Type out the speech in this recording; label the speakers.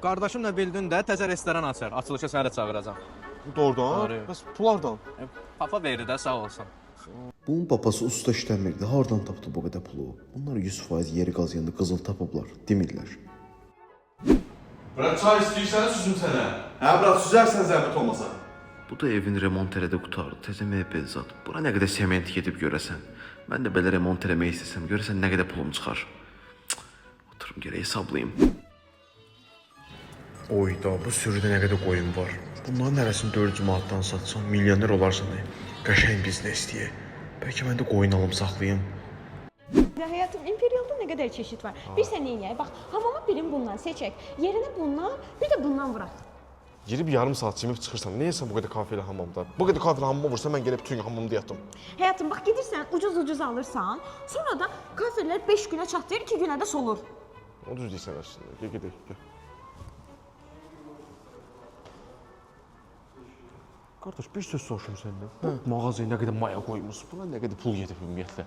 Speaker 1: Qardaşımla bildin də təzə restoran açar. Açılışa səni də çağıracam.
Speaker 2: Doğrudan?
Speaker 1: Doğru.
Speaker 2: Bəs pulardan?
Speaker 1: Papa verir də, sağ olsun.
Speaker 3: Bunun papası usta işləmirdi. Hardan tapdı bu qədər pulu? Bunlar 100% yeri qazıyanda qızıl tapıblar, demirlər.
Speaker 4: Bırak çay istəyirsən, süzüm sənə. Hə, bırak süzərsən zəhmət olmasa.
Speaker 3: Bu da evin remont elədi qutardı. Təzə mebel zat. Bura nə qədər sement gedib görəsən. Mən də belə remont eləmək istəsəm, görəsən nə qədər pulum çıxar. Oturum gərək hesablayım. Oyda, bu sürüdə nə qədər qoyun var. Bunların hərəsini 4 manatdan satsan, milyoner olarsan. Qəşəng biznes deyə. Bəlkə mən də qoyun alım saxlayım.
Speaker 5: Həyatım, imperialda nə qədər çeşid var. Bir sən neyək? Bax, hamama birini bundan seçək. Yerinə bundan, bir də bundan vuraq.
Speaker 2: Girib yarım saat çimib çıxırsan. Nəyəsən bu qədər kafelə hamamda? Bu qədər kafelə hamama vursa mən gəlib bütün gün hamamda yatdım.
Speaker 5: Həyatım, bax gedirsən, ucuz alırsan, sonra da kafelər 5 günə çatdırır, 2 günə də solur.
Speaker 2: O düz deyirsən əslində. Gəl gedək. Gəl. Qardaş, bir söz soruşum səndən. Mağazaya nə qədər maya qoymuş, buna nə qədər pul gedib ümumiyyətlə?